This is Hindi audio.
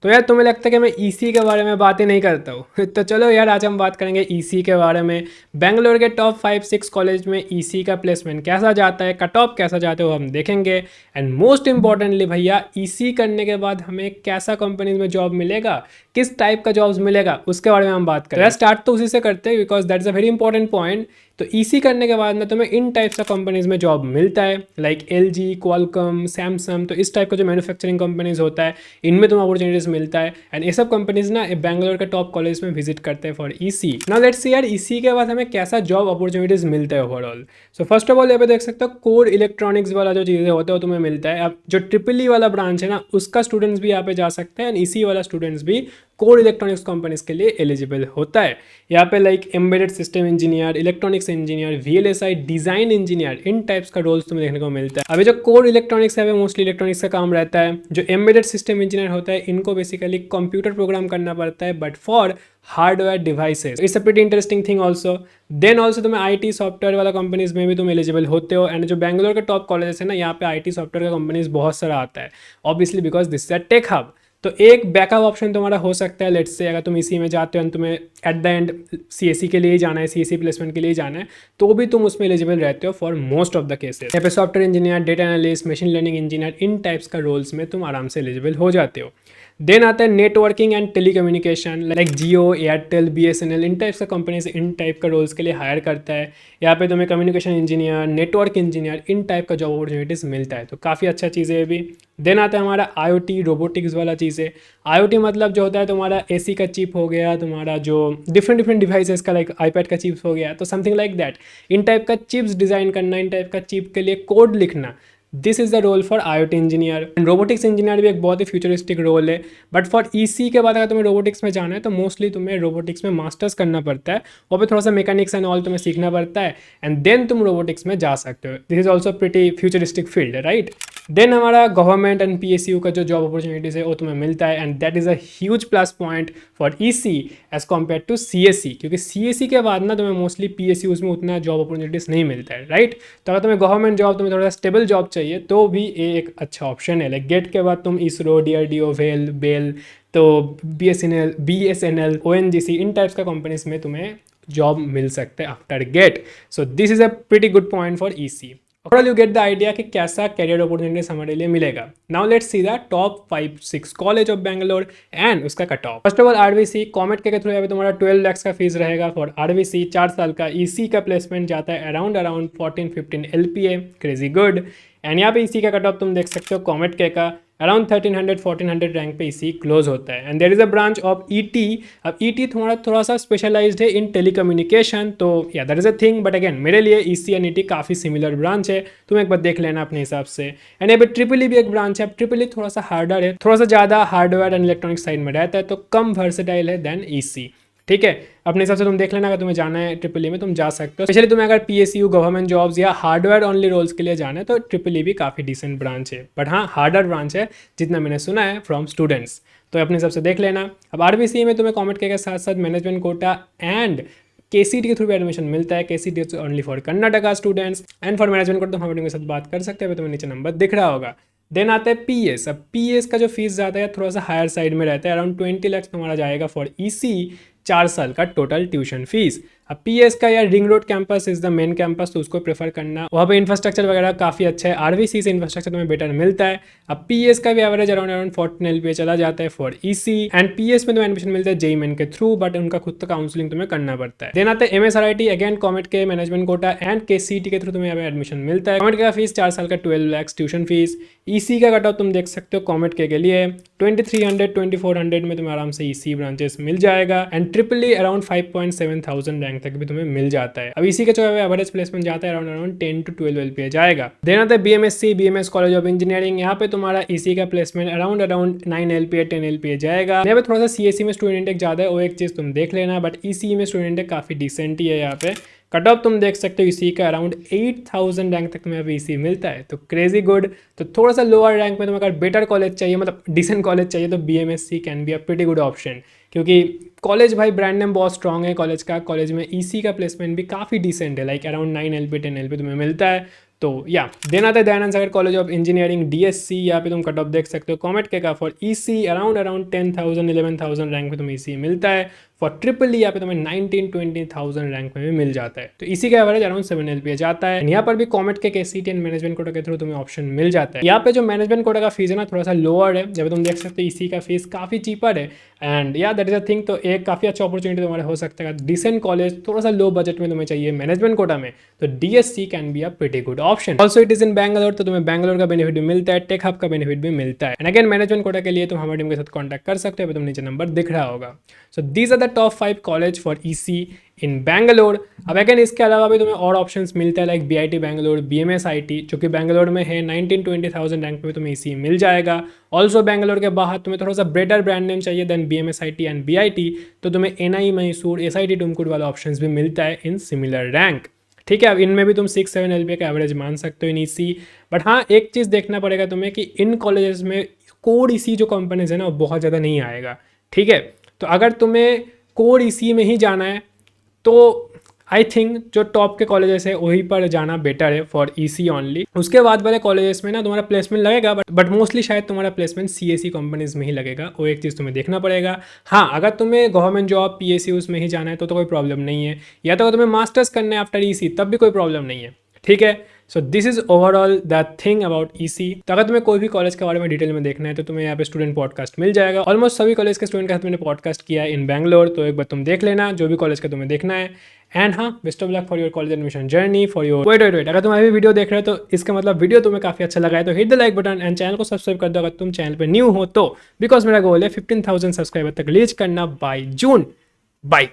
तो यार तुम्हें लगता है कि मैं ईसी के बारे में बात ही नहीं करता हूँ तो चलो यार आज हम बात करेंगे ईसी के बारे में। बेंगलोर के टॉप 5-6 कॉलेज में ईसी का प्लेसमेंट कैसा जाता है, कट ऑफ कैसा जाता है वो हम देखेंगे। एंड मोस्ट इंपॉर्टेंटली भैया, ईसी करने के बाद हमें कैसा कंपनीज में जॉब मिलेगा, किस टाइप का जॉब्स मिलेगा, उसके बारे में हम बात करें। स्टार्ट तो उसी से करते हैं because that is a very important point. तो ईसी करने के बाद में तुम्हें इन टाइप्स ऑफ कंपनीज में जॉब मिलता है, लाइक एलजी, क्वालकॉम, सैमसंग। तो इस टाइप का जो मैन्युफैक्चरिंग कंपनीज होता है इनमें तुम्हें अपॉर्चुनिटीज मिलता है। एंड ये सब कंपनीज ना बैंगलोर के टॉप कॉलेज में विजिट करते हैं फॉर ईसी। नाउ लेट्स सी यार ईसी के बाद हमें कैसा जॉब अपॉर्चुनिटीज मिलता है overall. So first of all यहाँ पे देख सकते हो कोर इलेक्ट्रॉनिक्स वाला जो चीज़ें होते हैं वो तुम्हें मिलता है। अब जो ट्रिपल ई वाला ब्रांच है ना उसका स्टूडेंट्स भी यहाँ पे जा सकते हैं एंड ईसी वाला स्टूडेंट्स भी कोर इलेक्ट्रॉनिक्स कंपनीज के लिए एलिजिबल होता है। यहाँ पे like embedded system engineer, electronics engineer, VLSI design engineer, इन टाइप्स का रोल्स तुम्हें देखने को मिलता है। अभी जो कोर इलेक्ट्रॉनिक्स है मोस्टली इलेक्ट्रॉनिक्स का काम रहता है। जो एम्बेडेड सिस्टम इंजीनियर होता है इनको बेसिकली कंप्यूटर प्रोग्राम करना पड़ता है but for hardware devices. It's a pretty interesting thing also. Then also तुम्हें आईटी सॉफ्टवेयर वाला कंपनीज में भी तुम एलिजिबल होते हो। एंड जो बैंगलोर के टॉप कॉलेजेस है ना यहाँ पे आईटी सॉफ्टवेयर का कंपनीज बहुत सारा आता है, obviously because this is a tech hub. तो एक बैकअप ऑप्शन तुम्हारा हो सकता है, लेट्स से अगर तुम इसी में जाते हो और तुम्हें एट द एंड सीएससी के लिए ही जाना है, सीएससी प्लेसमेंट के लिए ही जाना है, तो भी तुम उसमें एलिजिबल रहते हो for most of the cases. यहाँ पे software engineer, data analyst, machine learning engineer, इन टाइप्स का रोल्स में तुम आराम से एलिजिबल हो जाते हो। देन आता है networking and telecommunication, like Jio, Airtel, BSNL, in types का कंपनीज इन टाइप का रोल्स के लिए हायर करता है। यहाँ पे तुम्हें कम्युनिकेशन इंजीनियर, नेटवर्क इंजीनियर, इन टाइप का जॉब अपॉर्चुनिटीज़ मिलता है, तो काफ़ी अच्छा चीज़ है ये भी। देन आता है हमारा आईओटी, रोबोटिक्स वाला चीज़ है। आईओटी मतलब जो होता है तुम्हारा एसी का चिप हो गया, तुम्हारा जो डिफरेंट डिफरेंट डिवाइसेस का लाइक आईपैड का चिप्स हो गया, तो समथिंग लाइक दैट। इन टाइप का चिप्स डिज़ाइन करना, इन टाइप का चिप के लिए कोड लिखना, this is the role for IoT engineer. And robotics engineer भी एक बहुत ही फ्यूचरिस्टिक रोल है। बट फॉर ईसी के बाद अगर तुम्हें रोबोटिक्स में जाना है तो मोस्टली तुम्हें रोबोटिक्स में मास्टर्स करना पड़ता है, वहाँ पे थोड़ा सा मैकेनिक्स एंड ऑल तुम्हें सीखना पड़ता है एंड देन तुम रोबोटिक्स में जा सकते हो। This is also pretty futuristic field है, राइट। देन हमारा गवर्नमेंट एंड पीएसयू का जो जॉब अपॉर्चुनिटीज है वो तुम्हें मिलता है and that is a huge plus point for EC as compare to CSC, क्योंकि सीएससी के बाद ना तुम्हें मोस्टली पीएसयूज में उतना जॉब अपॉर्चुनिटीज नहीं मिलता है, राइट। तो अगर तुम्हें गवर्नमेंट जॉब, तुम्हें थोड़ा स्टेबल जॉब चाहिए तो भी ये एक अच्छा ऑप्शन है। लाइक गेट के बाद तुम इसरो, डीआरडीओ, वेल, बेल, तो बीएसएनएल, ओएनजीसी, इन टाइप्स का कंपनीज में तुम्हें जॉब मिल सकते हैं after GATE. So this is a pretty good point for EC. Overall you get the idea कि कैसा कैरियर अपॉर्चुनिटीज हमारे लिए मिलेगा। Now let's see the top 5-6 college of Bangalore and उसका cut off. First of all RVC, COMEDK के थ्रू अभी तुम्हारा 12 लाख का फीस रहेगा फॉर आरवीसी, 4 साल का। ईसी का प्लेसमेंट जाता है around 14-15 LPA, crazy good. And यहाँ पे इसी का कट ऑफ तुम देख सकते हो कॉमेट के का अराउंड 1300-1400 रैंक पे इसी क्लोज होता है। And there is a branch of ET. अब ईटी थोड़ा सा स्पेशलाइज्ड है इन टेलीकम्युनिकेशन, तो yeah that is a thing, but again मेरे लिए ईसी एंड ईटी काफ़ी सिमिलर ब्रांच है, तुम एक बार देख लेना अपने हिसाब से। एंड यहाँ पे ट्रिपल ई भी एक ब्रांच है। अब ट्रिपल ई थोड़ा सा हार्डर है, थोड़ा सा ज़्यादा हार्डवेयर एंड इलेक्ट्रॉनिक साइड में रहता है, तो कम वर्सेटाइल है देन ईसी, ठीक है। अपने हिसाब से तुम देख लेना, अगर तुम्हें जाना है ट्रिपल ई में तुम जा सकते हो। स्पेशली तुम्हें अगर पीएसयू, गवर्नमेंट जॉब्स या हार्डवेयर ओनली रोल्स के लिए जाना है तो ट्रिपल ई भी काफ़ी डिसेंट ब्रांच है, बट हाँ हार्डर ब्रांच है जितना मैंने सुना है फ्रॉम स्टूडेंट्स, तो अपने हिसाब से देख लेना। अब आरबीसी में तुम्हें कॉमेट के साथ साथ मैनेजमेंट कोटा एंड केसीटी के थ्रू भी एडमिशन मिलता है। KCET is only for Karnataka students and for management quota तो हम के साथ बात कर सकते हैं, तुम्हें नीचे नंबर दिख रहा होगा। देन आता है पीएस। अब पीएस का जो फीस जाता है थोड़ा सा हायर साइड में रहता है, अराउंड 20 लाख तुम्हारा जाएगा फॉर ईसी, 4 साल का टोटल ट्यूशन फीस। अब पीएस का यार ring road campus is the main campus, तो उसको प्रेफर करना, वहाँ पे इंफ्रास्ट्रक्चर वगैरह काफ़ी अच्छा है। आरवीसी से इंफ्रास्ट्रक्चर तुम्हें बेटर मिलता है। अब पीएस का भी एवरेज अराउंड 14 एलपीए चला जाता है फॉर ईसी एंड पीएस में तुम्हें एडमिशन मिलता है जेई मेन के थ्रू, बट उनका खुद का काउंसलिंग तुम्हें करना पड़ता है। देन आता है एमएसआरआईटी, अगेन कॉमेट के मैनेजमेंट कोटा एंड केसीटी के थ्रू तुम्हें यहाँ पे एडमिशन मिलता है। कॉमेट का फीस 4 साल का 12 लाख ट्यूशन फीस। ईसी का कट ऑफ तुम देख सकते हो कॉमेट के लिए 2300-2400 में तुम्हें आराम से ईसी ब्रांचेस मिल जाएगा and triple E around 5.7,000 rank तक भी तुम्हें मिल जाता है। अब इसी का जो है एवरेज प्लेसमेंट जाता है अराउंड 10 to 12 एलपीए जाएगा। देन आता है बीएमएससी, बीएमएस कॉलेज ऑफ इंजीनियरिंग, यहाँ पे तुम्हारा इसी का प्लेसमेंट अराउंड 9 एलपीए 10 एलपीए जाएगा। यहाँ पे थोड़ा सा सीएससी में स्टूडेंट एक ज़्यादा है, वो एक चीज़ तुम देख लेना, बट ईसी में स्टूडेंट एक काफ़ी डिसेंट ही है। यहाँ पे कट ऑफ तुम देख सकते हो इसी का अराउंड 8,000 रैंक तक तुम्हें अभी इसी मिलता है, तो क्रेजी गुड। तो थोड़ा सा लोअर रैंक में तुम्हें अगर बेटर कॉलेज चाहिए, मतलब डिसेंट कॉलेज चाहिए, तो BMSC can be a pretty good option, क्योंकि कॉलेज भाई ब्रांड नेम बहुत स्ट्रॉग है कॉलेज का। कॉलेज में ईसी का प्लेसमेंट भी काफ़ी डिसेंट है, लाइक अराउंड 9 एलपी 10 एलपी तुम्हें मिलता है, तो या देन आता है दयानंद सागर कॉलेज ऑफ इंजीनियरिंग DSC, यहाँ पे तुम कट ऑफ देख सकते हो कॉमेट के का फॉर EC अराउंड 10,000 11,000 रैंक में तुम्हें EC मिलता है। फॉर ट्रिपल यहाँ पे तुम्हें 19-20,000 रैंक में भी मिल जाता है। तो इसी का एवरेज अराउंड 7 LPA जाता है। यहाँ पर भी कॉमेट के KCET एंड मैनेजमेंट कोटा के थ्रू तुम्हें ऑप्शन मिल जाता है। यहाँ पे जो मैनेजमेंट कोटा का फीस है ना थोड़ा सा लोअर है, जब तुम देख सकते हो EC का फीस काफी चीपर है एंड या दैट इज अ थिंग। तो एक काफी अच्छा अपॉर्चुनिटी तुम्हारा हो सकता है। डिसेंट कॉलेज थोड़ा सा लो बजट में तुम्हें चाहिए मैनेजमेंट कोटा में, तो DSC can be a pretty good option. Also it is in Bangalore, तो तुम्हें बैंगलोर का बेनिफिट भी मिलता है, टेक हब का बेनिफिट भी मिलता है। एंड अगेन मैनेजमेंट कोटा के लिए तुम हमारे टीम के साथ कॉन्टैक्ट कर सकते हो, तुम नीचे नंबर दिख रहा होगा। So these are the top 5 college for EC in Bangalore. अब अगेन इसके अलावा भी तुम्हें और ऑप्शंस मिलता है like BIT Bangalore, BMS IT जो कि बैंगलोर में है, 19-20,000 रैंक में तुम्हें EC मिल जाएगा। ऑल्सो बैंगलोर के बाहर तुम्हें थोड़ा सा बेटर ब्रांड नेम चाहिए than BMS IT and BIT, तो तुम्हें NI मैसूर, SIT टुमकुर वाला ऑप्शन भी मिलता है इन सिमिलर रैंक। ठीक है, अब इनमें भी तुम 6-7 LPA का एवरेज मान सकते हो इन EC। बट हाँ एक चीज़ देखना पड़ेगा तुम्हें कि इन कॉलेजेस में कोर EC जो कंपनीज है ना वो बहुत ज़्यादा नहीं आएगा। ठीक है, तो अगर तुम्हें कोर EC में ही जाना है तो आई थिंक जो टॉप के कॉलेजेस है वहीं पर जाना बेटर है फॉर EC ओनली। उसके बाद वाले कॉलेजेस में ना तुम्हारा प्लेसमेंट लगेगा बट मोस्टली शायद तुम्हारा प्लेसमेंट CSE कंपनीज में ही लगेगा, वो एक चीज़ तुम्हें देखना पड़ेगा। हाँ अगर तुम्हें गवर्नमेंट जॉब PSUs में ही जाना है तो कोई प्रॉब्लम नहीं है, या तो अगर तुम्हें मास्टर्स करना है आफ्टर EC तब भी कोई प्रॉब्लम नहीं है। ठीक है, सो this is overall the thing about EC। तो अगर तुम्हें कोई भी कॉलेज के बारे में डिटेल में देखना है तो तुम्हें यहाँ पे स्टूडेंट पॉडकास्ट मिल जाएगा। ऑलमोस्ट सभी कॉलेज के स्टूडेंट के साथ मैंने पॉडकास्ट किया है इन बैंगलोर, तो एक बार तुम देख लेना जो भी कॉलेज का तुम्हें देखना है। एंड हाँ best of luck for your college admission journey for your weight अगर तुम अभी वीडियो देख रहे हो तो इसका मतलब वीडियो तुम्हें काफी अच्छा लगा है, तो hit the like button and channel को सब्सक्राइब कर दो अगर तुम चैनल पे न्यू हो तो, बिकॉज मेरा गोल है 15,000 सब्सक्राइबर तक रीच करना बाय जून। बाय।